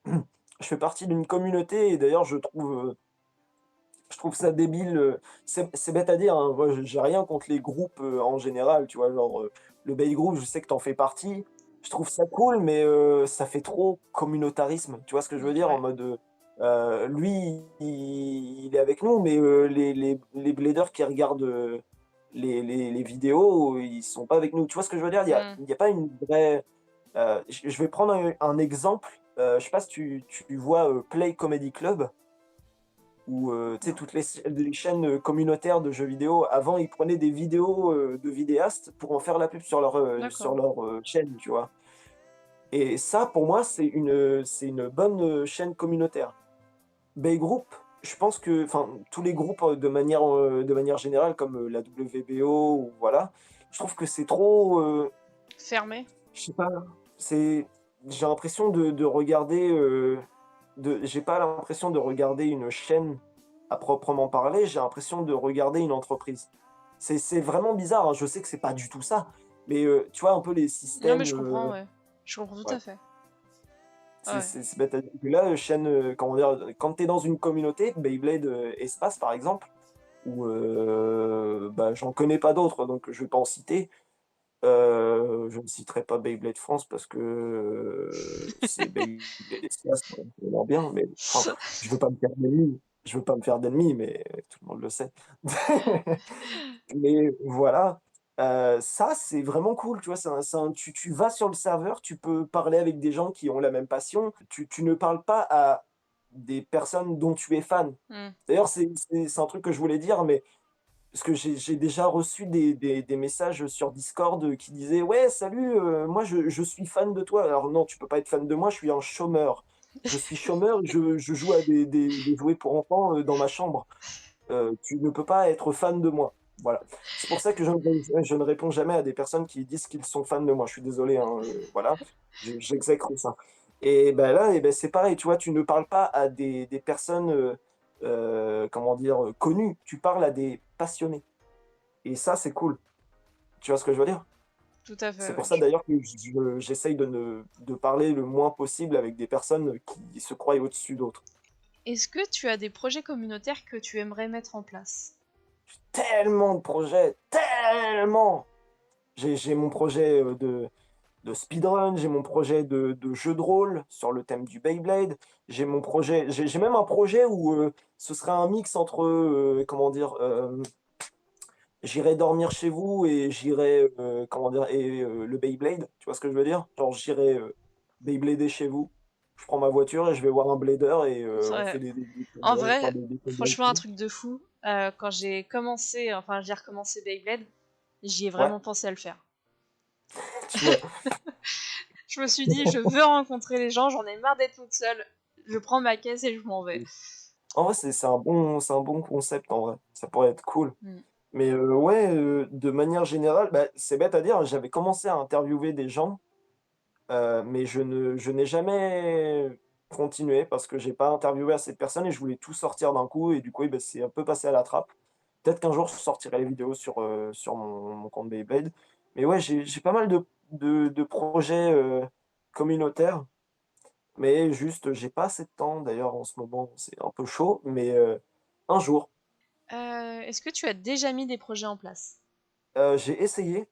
Je fais partie d'une communauté et d'ailleurs je trouve ça débile, c'est bête à dire, hein, moi j'ai rien contre les groupes, en général, tu vois? Genre, le Bay Group, je sais que tu en fais partie. Je trouve ça cool, mais, ça fait trop communautarisme, tu vois ce que je Mmh, veux dire? En ouais. mode, lui, il est avec nous, mais, les bladers qui regardent, les vidéos, ils sont pas avec nous. Tu vois ce que je veux dire? Mmh. Il y a pas une vraie, je vais prendre un exemple, je sais pas si tu vois, Play Comedy Club? Où, tu sais, Non. toutes les chaînes, communautaires de jeux vidéo, avant, ils prenaient des vidéos, de vidéastes pour en faire la pub D'accord. sur leur, chaîne, tu vois? Et ça, pour moi, c'est une bonne, chaîne communautaire. Bay Group, je pense que enfin, tous les groupes, de manière générale comme, la WBO ou voilà, je trouve que c'est trop, Fermé? je sais pas, c'est j'ai l'impression de regarder, j'ai pas l'impression de regarder une chaîne à proprement parler, j'ai l'impression de regarder une entreprise. C'est vraiment bizarre, hein, je sais que c'est pas du tout ça, mais, tu vois un peu les Non, mais systèmes, je comprends, ouais. Je comprends tout ouais, à fait. Ouais. c'est bête à dire que là, chaîne, comment dire? Quand tu es dans une communauté, Beyblade, Espace par exemple, où, bah, j'en connais pas d'autres donc je vais pas en citer. Je ne citerai pas Beyblade France parce que, c'est Beyblade Espace, donc on est bien, mais enfin, je veux pas me faire d'ennemis. Je veux pas me faire d'ennemis, mais tout le monde le sait. Mais voilà, ça, c'est vraiment cool, tu vois? Tu vas sur le serveur, tu peux parler avec des gens qui ont la même passion. Tu ne parles pas à des personnes dont tu es fan. Mmh. D'ailleurs, c'est un truc que je voulais dire, mais parce que j'ai déjà reçu des messages sur Discord, qui disaient: «Ouais, salut, moi je suis fan de toi». Alors non, tu peux pas être fan de moi, je suis un chômeur. Je suis chômeur, je joue à des jouets pour enfants, dans ma chambre. Tu ne peux pas être fan de moi. Voilà. C'est pour ça que je ne réponds jamais à des personnes qui disent qu'ils sont fans de moi. Je suis désolé, hein, voilà, j'exècre ça. Et ben là et ben c'est pareil, tu vois? Tu ne parles pas à des personnes, comment dire? Connues. Tu parles à des passionnés et ça, c'est cool. Tu vois ce que je veux dire? Tout à fait, C'est ouais. pour ça d'ailleurs que j'essaye de parler le moins possible avec des personnes qui se croient au-dessus d'autres. Est-ce que tu as des projets communautaires que tu aimerais mettre en place? Tellement de projets, tellement! J'ai mon projet de speedrun, j'ai mon projet de jeu de rôle sur le thème du Beyblade, j'ai même un projet où ce serait un mix entre, comment dire, j'irai dormir chez vous et j'irai, comment dire, et le Beyblade, tu vois ce que je veux dire? Genre j'irai Beyblader chez vous, je prends ma voiture et je vais voir un blader et C'est on vrai. fait des En combats, enfin vrai, des combats et franchement, un tout. truc de fou. Quand j'ai recommencé Beyblade, j'y ai Ouais, vraiment pensé à le faire. tu vois? Je me suis dit, je veux rencontrer les gens, j'en ai marre d'être toute seule. Je prends ma caisse et je m'en vais. En vrai, c'est un bon concept en vrai, ça pourrait être cool. Mm. Mais ouais, de manière générale, bah, c'est bête à dire, j'avais commencé à interviewer des gens, mais je n'ai jamais continué parce que j'ai pas interviewé assez de personnes et je voulais tout sortir d'un coup et du coup, et bah, c'est un peu passé à la trappe. Peut-être qu'un jour je sortirai les vidéos sur mon compte Beyblade. Mais ouais, j'ai pas mal de projets, communautaires, mais juste, j'ai pas assez de temps. D'ailleurs, en ce moment, c'est un peu chaud, mais un jour. Est-ce que tu as déjà mis des projets en place? J'ai essayé.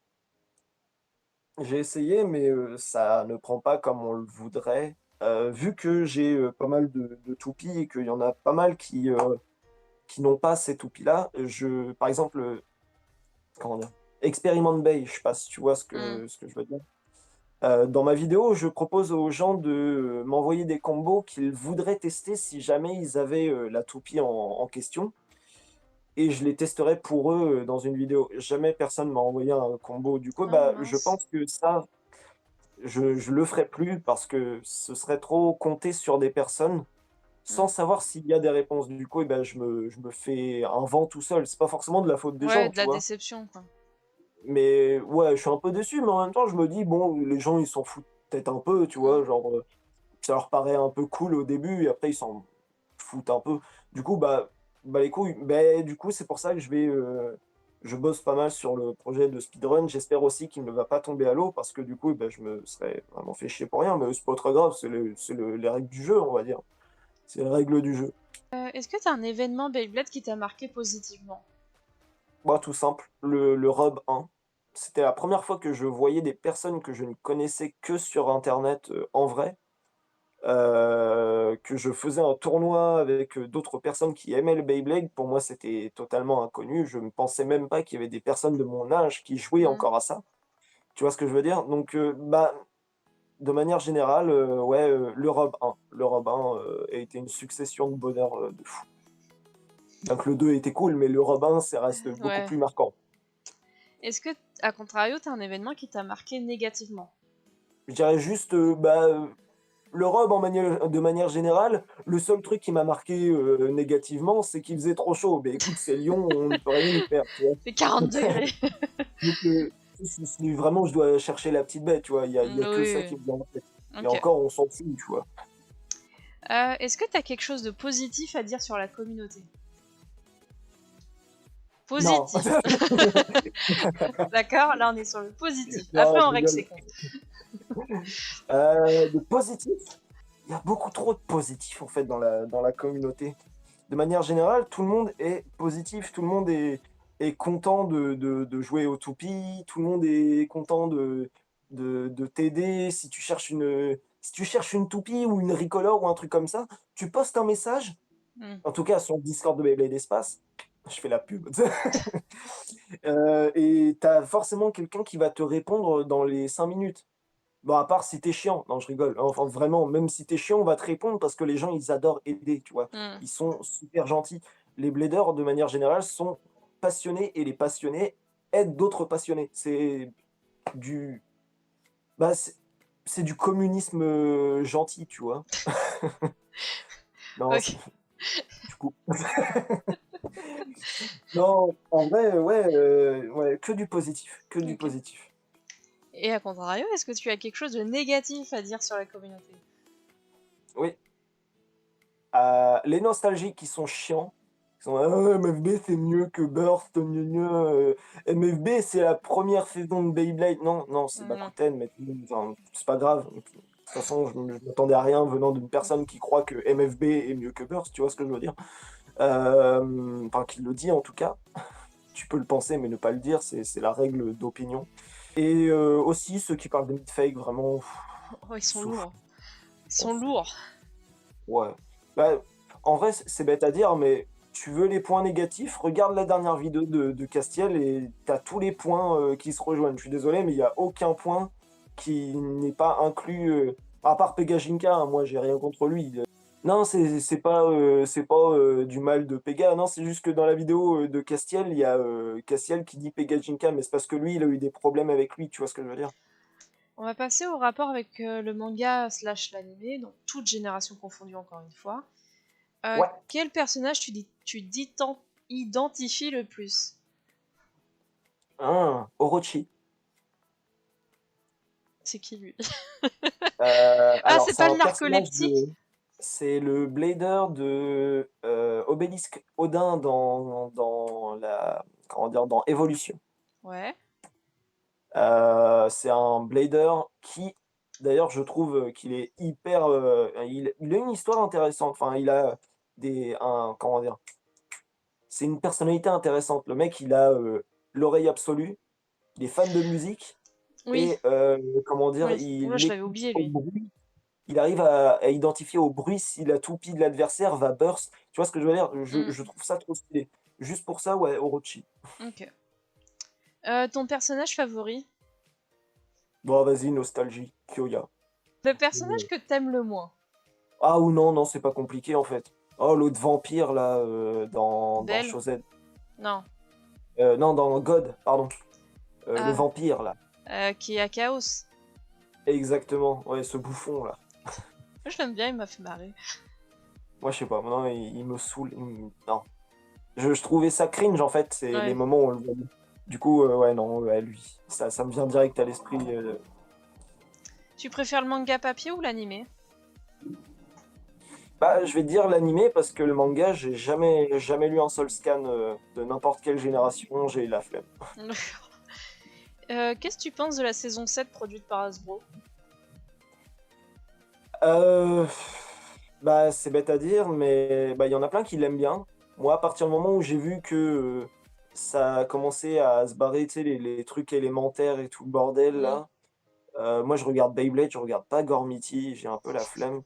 J'ai essayé, mais ça ne prend pas comme on le voudrait. Vu que j'ai, pas mal de toupies et qu'il y en a pas mal qui n'ont pas ces toupies-là, par exemple, comment dire? Experiment Bay, je sais pas si tu vois Mm. ce que je veux dire? Dans ma vidéo, je propose aux gens de, m'envoyer des combos qu'ils voudraient tester si jamais ils avaient, la toupie en question et je les testerai pour eux, dans une vidéo. Jamais personne m'a envoyé un combo. Du coup, Ah bah, je mince. pense que ça, je le ferai plus parce que ce serait trop compter sur des personnes sans Mm. savoir s'il y a des réponses. Du coup, et ben, je me fais un vent tout seul. C'est pas forcément de la faute des Ouais, gens, de tu la vois? déception, quoi. Mais ouais, je suis un peu déçu, mais en même temps, je me dis: «Bon, les gens, ils s'en foutent peut-être un peu», tu Mm. vois? Genre, ça leur paraît un peu cool au début et après ils s'en foutent un peu. Du coup, bah, les couilles. Beh, du coup, c'est pour ça que je bosse pas mal sur le projet de speedrun. J'espère aussi qu'il ne va pas tomber à l'eau parce que du coup, bah, je me serais vraiment fait chier pour rien, mais c'est pas très grave, c'est les règles du jeu, on va dire. C'est les règles du jeu. Est-ce que t'as un événement Beyblade qui t'a marqué positivement? Moi, tout simple, le Rub 1. C'était la première fois que je voyais des personnes que je ne connaissais que sur internet, en vrai. Que je faisais un tournoi avec, d'autres personnes qui aimaient le Beyblade. Pour moi, c'était totalement inconnu. Je ne pensais même pas qu'il y avait des personnes de mon âge qui jouaient Mm. encore à ça. Tu vois ce que je veux dire? Donc, bah, de manière générale, ouais, l'Europe 1. L'Europe 1, a été une succession de bonheur, de fou. Donc le 2 était cool, mais l'Europe 1, ça reste beaucoup Ouais. plus marquant. Est-ce que, à contrario, t'as un événement qui t'a marqué négativement? Je dirais juste, bah, l'Europe de manière générale, le seul truc qui m'a marqué, négativement, c'est qu'il faisait trop chaud. Beh, écoute, c'est Lyon, on ne peut rien y faire, tu vois? C'est 40 degrés. Donc si vraiment je dois chercher la petite bête, tu vois? Il y Mm, a que ça qui oui, me vient en tête oui. et Ok. encore, on s'en fout, tu vois? Est-ce que t'as quelque chose de positif à dire sur la communauté? Non, Positif. D'accord? Là, on est sur le positif. Après, non, on je règle rigole. ses comptes. De positif, il y a beaucoup trop de positif, en fait, dans la communauté. De manière générale, tout le monde est positif, tout le monde est content de jouer aux toupies, tout le monde est content de t'aider. Si tu cherches une toupie ou une Ricolore ou un truc comme ça, tu postes un message, Mm. en tout cas sur le Discord de Beyblade Espace, je fais la pub, et tu as forcément quelqu'un qui va te répondre dans les 5 minutes. Bon, à part si tu chiant, non, je rigole. Enfin, vraiment, même si tu chiant, on va te répondre parce que les gens, ils adorent aider, tu vois? Mm. Ils sont super gentils. Les bladers, de manière générale, sont passionnés et les passionnés aident d'autres passionnés. Du bah, c'est du communisme, gentil, tu vois? Non, Ok. du coup non, en vrai, ouais, ouais, que du positif, que du Ok. positif. Et à contrario, est-ce que tu as quelque chose de négatif à dire sur la communauté? Oui, les nostalgiques qui sont chiants. Ils sont: «Ah, MFB c'est mieux que Burst, gna gna, MFB c'est la première saison de Beyblade». Non, non, c'est Non. Bakuten, mais enfin, c'est pas grave. toute façon, je m'attendais à rien venant d'une personne qui croit que MFB est mieux que Burst, tu vois ce que je veux dire? Enfin, qui le dit en tout cas. Tu peux le penser, mais ne pas le dire, c'est la règle d'opinion. Et aussi, ceux qui parlent de fake, vraiment, Oh, ils sont souffrent. lourds. Ils sont lourds. Ouais. Bah, en vrai, c'est bête à dire, mais tu veux les points négatifs, regarde la dernière vidéo de Castiel et t'as tous les points qui se rejoignent. Je suis désolé, mais il n'y a aucun point qui n'est pas inclus, à part Pegajinka, hein, moi j'ai rien contre lui. Non, c'est pas du mal de Pega, non, c'est juste que dans la vidéo de Castiel, il y a Castiel qui dit Pegajinka, mais c'est parce que lui, il a eu des problèmes avec lui, tu vois ce que je veux dire? On va passer au rapport avec le manga slash l'animé, donc toute génération confondue encore une fois. Ouais. Quel personnage identifies le plus? Orochi. C'est qui lui? Ah, Alors, c'est c'est pas le un personnage narcoleptique? de. C'est le blader de Obélisque Odin dans la. Comment dire, dans Evolution. Ouais. C'est un blader qui, d'ailleurs, je trouve qu'il est hyper. Il a une histoire intéressante. Enfin, il a comment dire. C'est une personnalité intéressante. Le mec, il a l'oreille absolue. Il est fan de musique. Oui, Et comment dire, oui. Oula, il je l'avais écoute oublié au lui. bruit. Il arrive à identifier au bruit si la toupie de l'adversaire va burst. Tu vois ce que je veux dire? Mm, Je trouve ça trop stylé. Juste pour ça, ouais, Orochi. ok. Ton personnage favori? Bon, vas-y, nostalgie, Kyoya. Le personnage que t'aimes le moins? Ah ou non, non, c'est pas compliqué en fait. Oh, l'autre vampire là, dans Belle? Chosen. Non. Non, dans God, pardon. Le Ah, vampire là. qui est à Chaos. Exactement, ouais, ce bouffon là. Moi, je l'aime bien, il m'a fait marrer. Moi, je sais pas, non, il me saoule. Non. Je trouvais ça cringe en fait, c'est les Ouais. moments où on le voit. Du coup, ouais, non, ouais, lui. Ça me vient direct à l'esprit. Tu préfères le manga papier ou l'animé? Bah, je vais te dire l'animé parce que le manga, j'ai jamais lu un seul scan de n'importe quelle génération, j'ai la flemme. Qu'est-ce que tu penses de la saison 7 produite par Hasbro? Euh, Bah, c'est bête à dire, mais bah, il y en a plein qui l'aiment bien. Moi, à partir du moment où j'ai vu que ça a commencé à se barrer, tu sais, les trucs élémentaires et tout le bordel, Mm. là, moi, je regarde Beyblade, je regarde pas Gormity, j'ai un peu la flemme.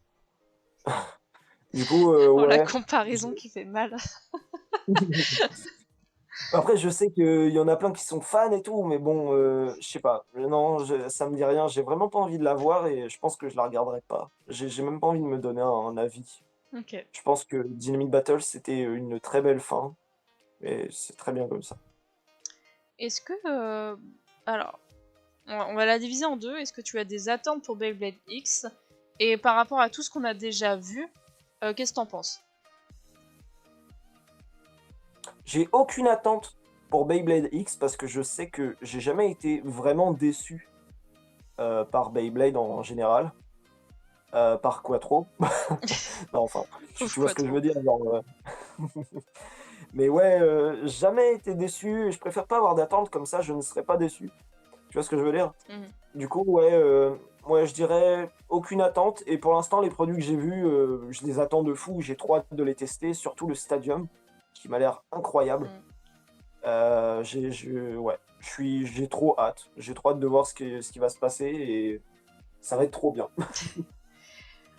Du coup, Oh, la ouais. comparaison qui fait mal. Après, je sais qu'il y en a plein qui sont fans et tout, mais bon, je sais pas. Non, ça me dit rien. J'ai vraiment pas envie de la voir et je pense que je la regarderai pas. J'ai même pas envie de me donner un avis. Ok. Je pense que Dynamite Battle, c'était une très belle fin, mais c'est très bien comme ça. Est-ce que... Alors, on va la diviser en deux. Est-ce que tu as des attentes pour Beyblade X? Et par rapport à tout ce qu'on a déjà vu, qu'est-ce que t'en penses? J'ai aucune attente pour Beyblade X parce que je sais que j'ai jamais été vraiment déçu par Beyblade en général. Par Quattro. Non, enfin, Pauvre tu vois ce que je veux Quattro. dire, genre, mais ouais, jamais été déçu. Je préfère pas avoir d'attente comme ça, je ne serais pas déçu. Tu vois ce que je veux dire? Mhm. Du coup, ouais, je dirais aucune attente. Et pour l'instant, les produits que j'ai vus, je les attends de fou. J'ai trop hâte de les tester, surtout le Stadium, qui m'a l'air incroyable. Mhm. Ouais, j'ai trop hâte. J'ai trop hâte de voir ce qui va se passer et ça va être trop bien.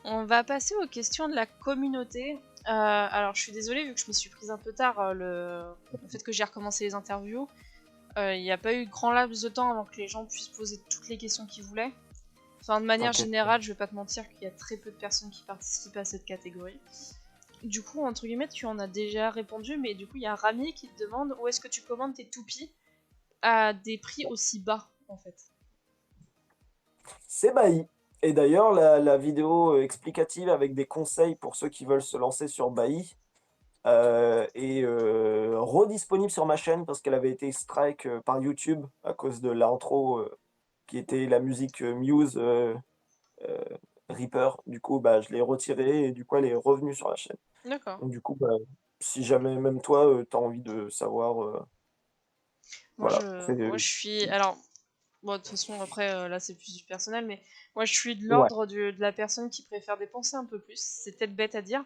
On va passer aux questions de la communauté. Alors, je suis désolée, vu que je me suis prise un peu tard, le fait que j'ai recommencé les interviews, il n'y a pas eu grand laps de temps avant que les gens puissent poser toutes les questions qu'ils voulaient. Enfin, de manière T'inquiète. générale, je vais pas te mentir qu'il y a très peu de personnes qui participent à cette catégorie. Du coup, entre guillemets, tu en as déjà répondu, mais du coup, il y a Rami qui te demande où est-ce que tu commandes tes toupies à des prix aussi bas, en fait. C'est Bailly. Et d'ailleurs, la vidéo explicative avec des conseils pour ceux qui veulent se lancer sur Bailly est redisponible sur ma chaîne parce qu'elle avait été strike par YouTube à cause de l'intro qui était la musique Muse euh, Reaper. Du coup, bah, je l'ai retirée et du coup, elle est revenue sur la chaîne. D'accord. Donc, du coup, bah, si jamais même toi, tu as envie de savoir, Moi, voilà. je suis... Alors, Bon, de toute façon, après, là, c'est plus du personnel, mais moi, je suis de Ouais, l'ordre de la personne qui préfère dépenser un peu plus. C'est peut-être bête à dire,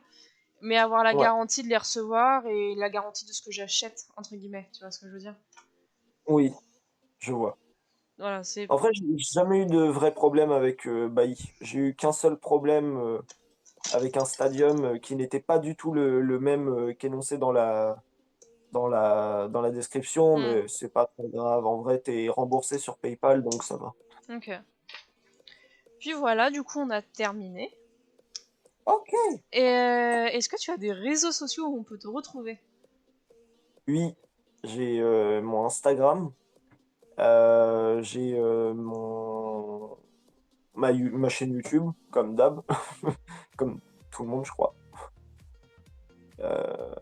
mais avoir la ouais, garantie de les recevoir et la garantie de ce que j'achète, entre guillemets, tu vois ce que je veux dire? oui, je vois. Voilà, c'est... En vrai, j'ai jamais eu de vrai problème avec, Bailly. J'ai eu qu'un seul problème, avec un Stadium, qui n'était pas du tout le même, qu'énoncé dans la description, Hmm, mais c'est pas très grave. En vrai, tu es remboursé sur PayPal, donc ça va. ok. Puis voilà, du coup, on a terminé. OK! Et est-ce que tu as des réseaux sociaux où on peut te retrouver? Oui, j'ai, mon Instagram, j'ai, ma chaîne YouTube, comme d'hab, comme tout le monde, je crois. Heu,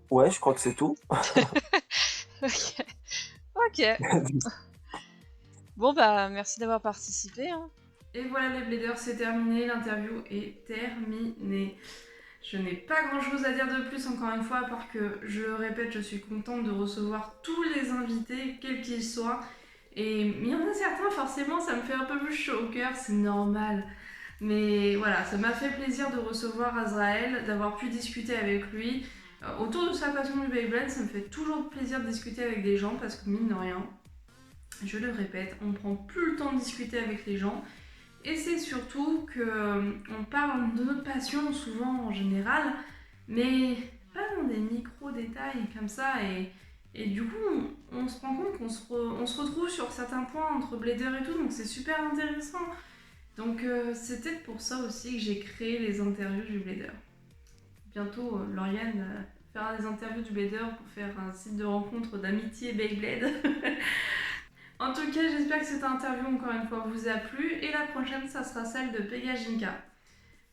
ouais, je crois que c'est tout. Ok. Ok. Bon, bah, merci d'avoir participé, hein. Et voilà les bladers, c'est terminé, l'interview est terminée. Je n'ai pas grand chose à dire de plus encore une fois, à part que, je le répète, je suis contente de recevoir tous les invités, quels qu'ils soient. Et il y en a certains, forcément, ça me fait un peu plus chaud au cœur, c'est normal. Mais voilà, ça m'a fait plaisir de recevoir Azrael, d'avoir pu discuter avec lui. Autour de sa passion du Beyblade, ça me fait toujours plaisir de discuter avec des gens parce que mine de rien, je le répète, on ne prend plus le temps de discuter avec les gens. Et c'est surtout qu'on parle de notre passion souvent en général, mais pas dans des micro-détails comme ça. Et du coup, on se rend compte on se retrouve sur certains points entre bladers et tout, donc c'est super intéressant. Donc c'était pour ça aussi que j'ai créé les interviews du blader. Bientôt, Lauriane fera des interviews du blader pour faire un site de rencontre d'amitié Beyblade. En tout cas, j'espère que cette interview, encore une fois, vous a plu. Et la prochaine, ça sera celle de Pegajinka.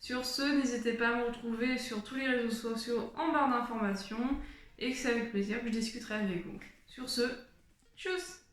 Sur ce, n'hésitez pas à me retrouver sur tous les réseaux sociaux en barre d'informations. Et que c'est avec plaisir que je discuterai avec vous. Sur ce, tchuss!